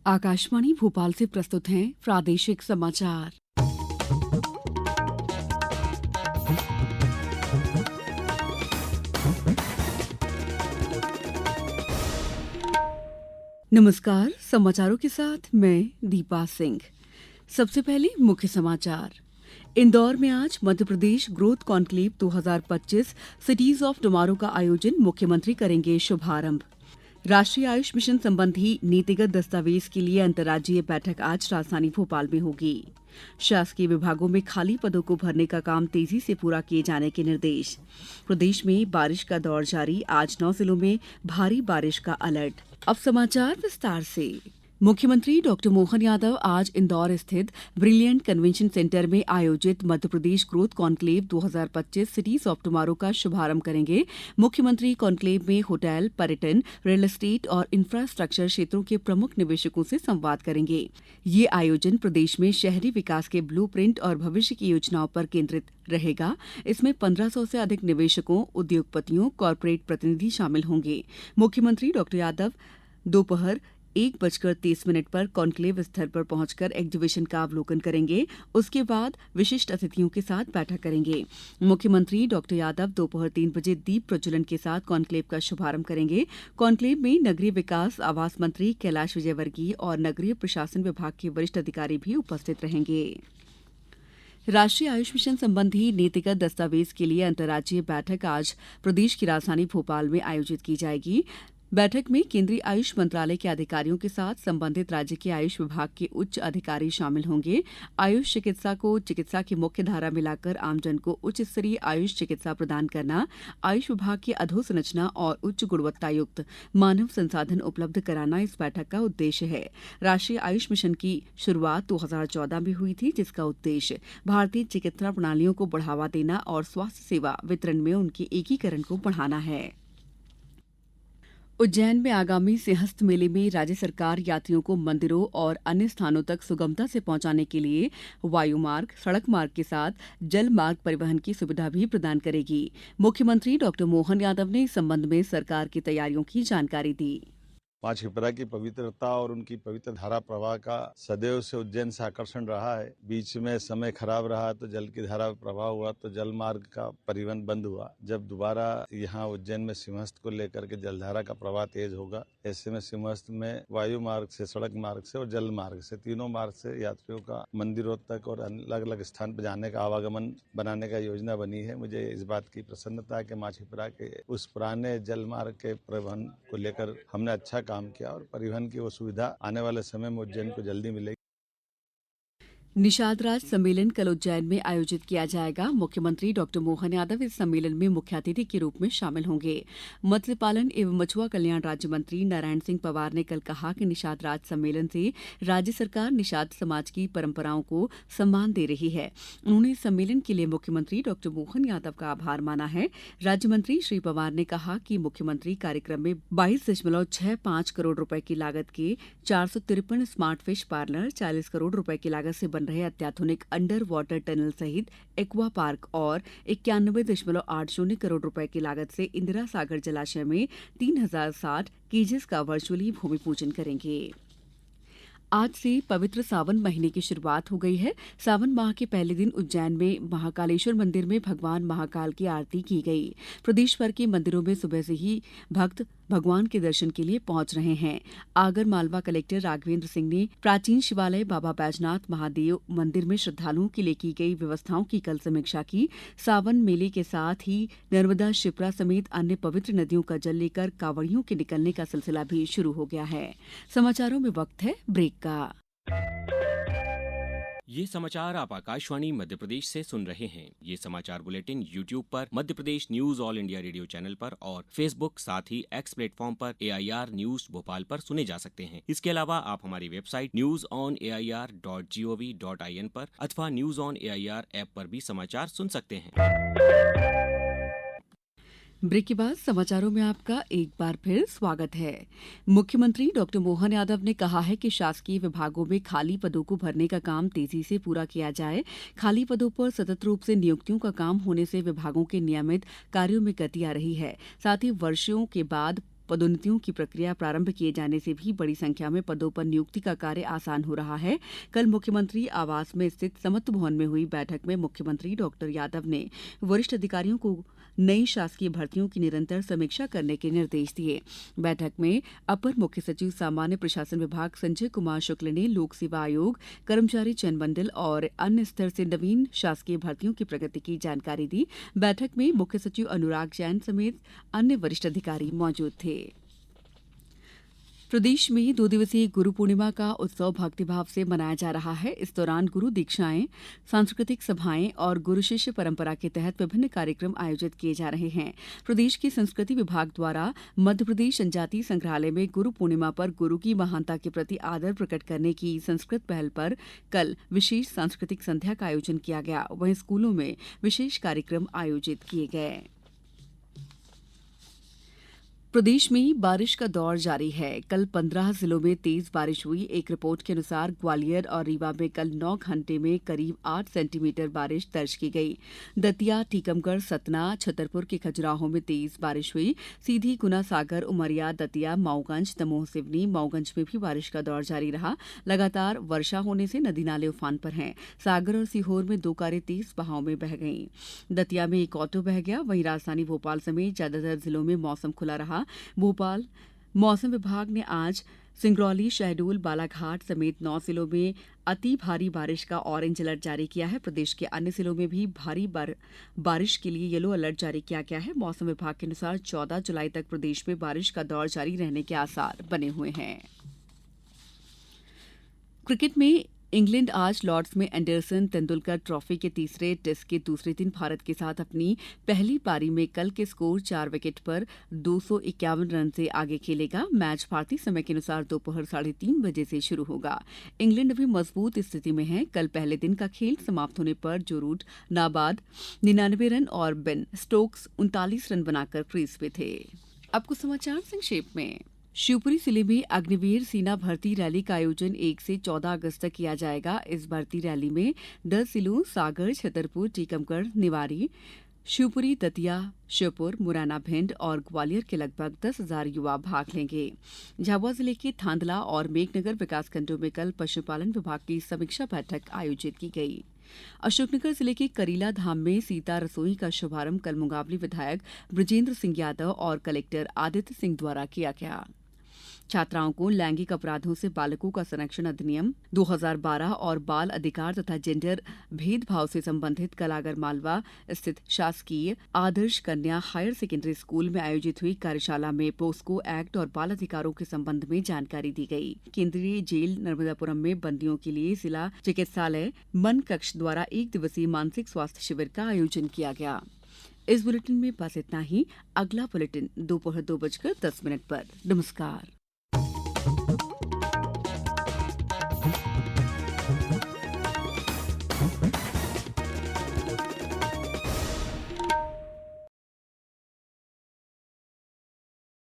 आकाशवाणी भोपाल से प्रस्तुत हैं प्रादेशिक समाचार। नमस्कार, समाचारों के साथ मैं दीपा सिंह। सबसे पहले मुख्य समाचार। इंदौर में आज Madhya Pradesh growth conclave 2025 cities of tomorrow का आयोजन, मुख्यमंत्री करेंगे शुभारंभ। राष्ट्रीय आयुष मिशन संबंधी नीतिगत दस्तावेज के लिए अंतर्राज्यीय बैठक आज राजधानी भोपाल में होगी। शासकीय विभागों में खाली पदों को भरने का काम तेजी से पूरा किए जाने के निर्देश। प्रदेश में बारिश का दौर जारी, आज 9 जिलों में भारी बारिश का अलर्ट। अब समाचार विस्तार से। मुख्यमंत्री डॉक्टर मोहन यादव आज इंदौर स्थित ब्रिलियंट कन्वेंशन सेंटर में आयोजित Madhya Pradesh growth conclave 2025 cities of tomorrow का शुभारंभ करेंगे। मुख्यमंत्री कॉन्क्लेव में होटल, पर्यटन, रियल एस्टेट और इंफ्रास्ट्रक्चर क्षेत्रों के प्रमुख निवेशकों से संवाद करेंगे। ये आयोजन प्रदेश में शहरी विकास के ब्लूप्रिंट और भविष्य की योजनाओं पर केंद्रित रहेगा। इसमें 1500 से अधिक निवेशकों, उद्योगपतियों, कॉर्पोरेट प्रतिनिधि शामिल होंगे। मुख्यमंत्री डॉक्टर यादव दोपहर 1:30 पर कॉन्क्लेव स्थल पर पहुंचकर एग्जीबिशन का अवलोकन करेंगे। उसके बाद विशिष्ट अतिथियों के साथ बैठक करेंगे। मुख्यमंत्री डॉक्टर यादव दोपहर 3 बजे दीप प्रज्वलन के साथ कॉन्क्लेव का शुभारंभ करेंगे। कॉन्क्लेव में नगरीय विकास, आवास मंत्री कैलाश विजयवर्गीय और नगरीय प्रशासन विभाग के वरिष्ठ अधिकारी भी उपस्थित रहेंगे। राष्ट्रीय आयुष मिशन संबंधी नीतिगत दस्तावेज के लिए अंतर्राज्यीय बैठक आज प्रदेश की राजधानी भोपाल में आयोजित की जाएगी। बैठक में केंद्रीय आयुष मंत्रालय के अधिकारियों के साथ संबंधित राज्य के आयुष विभाग के उच्च अधिकारी शामिल होंगे। आयुष चिकित्सा को चिकित्सा की मुख्य धारा में लाकर आमजन को उच्च स्तरीय आयुष चिकित्सा प्रदान करना, आयुष विभाग की अधोसंरचना और उच्च गुणवत्ता युक्त मानव संसाधन उपलब्ध कराना इस बैठक का उद्देश्य है। राष्ट्रीय आयुष मिशन की शुरुआत 2014 में हुई थी, जिसका उद्देश्य भारतीय चिकित्सा प्रणालियों को बढ़ावा देना और स्वास्थ्य सेवा वितरण में उनके एकीकरण को बढ़ाना है। उज्जैन में आगामी सिंहस्थ मेले में राज्य सरकार यात्रियों को मंदिरों और अन्य स्थानों तक सुगमता से पहुंचाने के लिए वायु मार्ग, सड़क मार्ग के साथ जल मार्ग परिवहन की सुविधा भी प्रदान करेगी। मुख्यमंत्री डॉक्टर मोहन यादव ने इस संबंध में सरकार की तैयारियों की जानकारी दी। माँ क्षिप्रा की पवित्रता और उनकी पवित्र धारा प्रवाह का सदैव से उज्जैन से आकर्षण रहा है। बीच में समय खराब रहा तो जल की धारा प्रवाह हुआ तो जल मार्ग का परिवहन बंद हुआ। जब दोबारा यहाँ उज्जैन में सिंहस्थ को लेकर के जलधारा का प्रवाह तेज होगा, ऐसे में सिंहस्थ में वायु मार्ग से, सड़क मार्ग से और जल मार्ग से, तीनों मार्ग से यात्रियों का मंदिरों तक और अलग अलग स्थान पर जाने का आवागमन बनाने का योजना बनी है। मुझे इस बात की प्रसन्नता है कि माँ क्षिप्रा के उस पुराने जल मार्ग के परिवहन को लेकर हमने अच्छा काम किया और परिवहन की वो सुविधा आने वाले समय में उज्जैन को जल्दी मिलेगी। निषाद राज सम्मेलन कल उज्जैन में आयोजित किया जाएगा। मुख्यमंत्री डॉक्टर मोहन यादव इस सम्मेलन में मुख्य अतिथि के रूप में शामिल होंगे। मत्स्य पालन एवं मछुआ कल्याण राज्य मंत्री नारायण सिंह पवार ने कल कहा कि निषाद राज सम्मेलन से राज्य सरकार निषाद समाज की परंपराओं को सम्मान दे रही है। उन्होंने इस सम्मेलन के लिए मुख्यमंत्री डॉक्टर मोहन यादव का आभार माना है। राज्य मंत्री श्री पवार ने कहा कि मुख्यमंत्री कार्यक्रम में 22.65 करोड़ रुपए की लागत के 453 स्मार्ट फिश पार्लर, 40 करोड़ रुपए की लागत से रहे अत्याधुनिक अंडर वाटर टनल सहित एक्वा पार्क और 91.80 करोड़ रुपए की लागत से इंदिरा सागर जलाशय में 3060 केजेस का वर्चुअली भूमि पूजन करेंगे। आज से पवित्र सावन महीने की शुरुआत हो गई है। सावन माह के पहले दिन उज्जैन में महाकालेश्वर मंदिर में भगवान महाकाल की आरती की गई। प्रदेश भर के मंदिरों में सुबह से ही भक्त भगवान के दर्शन के लिए पहुंच रहे हैं। आगर मालवा कलेक्टर राघवेंद्र सिंह ने प्राचीन शिवालय बाबा बैजनाथ महादेव मंदिर में श्रद्धालुओं के लिए की गई व्यवस्थाओं की कल समीक्षा की। सावन मेले के साथ ही नर्मदा, शिप्रा समेत अन्य पवित्र नदियों का जल लेकर कांवड़ियों के निकलने का सिलसिला भी शुरू हो गया है। समाचारों में वक्त है ब्रेक का। ये समाचार आप आकाशवाणी मध्य प्रदेश से सुन रहे हैं। ये समाचार बुलेटिन YouTube पर, Madhya Pradesh news All India Radio channel पर और Facebook साथ ही X प्लेटफॉर्म पर AIR न्यूज भोपाल पर सुने जा सकते हैं। इसके अलावा आप हमारी वेबसाइट newsonair.gov.in पर अथवा न्यूज ऑन AIR ऐप पर भी समाचार सुन सकते हैं। ब्रेक के बाद समाचारों में आपका एक बार फिर स्वागत है। मुख्यमंत्री डॉक्टर मोहन यादव ने कहा है कि शासकीय विभागों में खाली पदों को भरने का काम तेजी से पूरा किया जाए। खाली पदों पर सतत रूप से नियुक्तियों का काम होने से विभागों के नियमित कार्यों में गति आ रही है। साथ ही वर्षों के बाद पदोन्नतियों की प्रक्रिया प्रारंभ किए जाने से भी बड़ी संख्या में पदों पर नियुक्ति का कार्य आसान हो रहा है। कल मुख्यमंत्री आवास में स्थित समत्व भवन में हुई बैठक में मुख्यमंत्री डॉक्टर यादव ने वरिष्ठ अधिकारियों को नई शासकीय भर्तियों की निरंतर समीक्षा करने के निर्देश दिए। बैठक में अपर मुख्य सचिव सामान्य प्रशासन विभाग संजय कुमार शुक्ल ने लोक सेवा आयोग, कर्मचारी चयन मंडल और अन्य स्तर से नवीन शासकीय भर्तियों की प्रगति की जानकारी दी। बैठक में मुख्य सचिव अनुराग जैन समेत अन्य वरिष्ठ अधिकारी मौजूद थे। प्रदेश में 2 दिवसीय गुरु पूर्णिमा का उत्सव भक्तिभाव से मनाया जा रहा है। इस दौरान गुरु दीक्षाएं, सांस्कृतिक सभाएं और गुरु शिष्य परंपरा के तहत विभिन्न कार्यक्रम आयोजित किए जा रहे हैं। प्रदेश के संस्कृति विभाग द्वारा मध्यप्रदेश जनजातीय संग्रहालय में गुरु पूर्णिमा पर गुरु की महानता के प्रति आदर प्रकट करने की संस्कृत पहल पर कल विशेष सांस्कृतिक संध्या का आयोजन किया गया। वहीं स्कूलों में विशेष कार्यक्रम आयोजित किए गए। प्रदेश में बारिश का दौर जारी है। कल 15 जिलों में तेज बारिश हुई। एक रिपोर्ट के अनुसार ग्वालियर और रीवा में कल 9 घंटे में करीब 8 सेंटीमीटर बारिश दर्ज की गई। दतिया, टीकमगढ़, सतना, छतरपुर के खजुराहो में तेज बारिश हुई। सीधी, गुना, सागर, उमरिया, दतिया, मऊगंज, दमोह, सिवनी, मऊगंज में भी बारिश का दौर जारी रहा। लगातार वर्षा होने से नदी नाले उफान पर हैं। सागर और सीहोर में 2 कारें तेज बहाव में बह गईं। दतिया में एक ऑटो बह गया। वहीं राजधानी भोपाल समेत ज्यादातर जिलों में मौसम खुला रहा। भोपाल मौसम विभाग ने आज सिंगरौली, शहडोल, बालाघाट समेत 9 जिलों में अति भारी बारिश का ऑरेंज अलर्ट जारी किया है। प्रदेश के अन्य जिलों में भी भारी बारिश के लिए येलो अलर्ट जारी किया गया है। मौसम विभाग के अनुसार 14 जुलाई तक प्रदेश में बारिश का दौर जारी रहने के आसार बने हुए हैं। क्रिकेट में इंग्लैंड आज लॉर्ड्स में एंडरसन तेंदुलकर ट्रॉफी के तीसरे टेस्ट के दूसरे दिन भारत के साथ अपनी पहली पारी में कल के स्कोर 4 विकेट पर 251 रन से आगे खेलेगा। मैच भारतीय समय के अनुसार दोपहर 3:30 बजे से शुरू होगा। इंग्लैंड अभी मजबूत स्थिति में है। कल पहले दिन का खेल समाप्त होने पर जो रूट नाबाद 99 रन और बेन स्टोक्स 39 रन बनाकर क्रीज पे थे। अब कुछ समाचार संक्षेप में। शिवपुरी जिले में अग्निवीर सेना भर्ती रैली का आयोजन 1 से 14 अगस्त तक किया जाएगा। इस भर्ती रैली में 10 जिलों सागर, छतरपुर, टीकमगढ़, निवाड़ी, शिवपुरी, दतिया, श्योपुर, मुरैना, भिंड और ग्वालियर के लगभग 10,000 युवा भाग लेंगे। झाबुआ जिले के थांदला और मेघनगर विकासखंडों में कल पशुपालन विभाग की समीक्षा बैठक आयोजित की गई। अशोकनगर जिले के करीला धाम में सीता रसोई का शुभारंभ कल मुंगावली विधायक बृजेंद्र सिंह यादव और कलेक्टर आदित्य सिंह द्वारा किया गया। छात्राओं को लैंगिक अपराधों से बालकों का संरक्षण अधिनियम 2012 और बाल अधिकार तथा जेंडर भेदभाव से संबंधित कल आगरमालवा स्थित शासकीय आदर्श कन्या हायर सेकेंडरी स्कूल में आयोजित हुई कार्यशाला में पोस्को एक्ट और बाल अधिकारों के संबंध में जानकारी दी गई। केंद्रीय जेल नर्मदापुरम में बंदियों के लिए जिला चिकित्सालय मन कक्ष द्वारा 1 दिवसीय मानसिक स्वास्थ्य शिविर का आयोजन किया गया। इस बुलेटिन में बस इतना ही। अगला बुलेटिन दोपहर 2:10 पर। नमस्कार।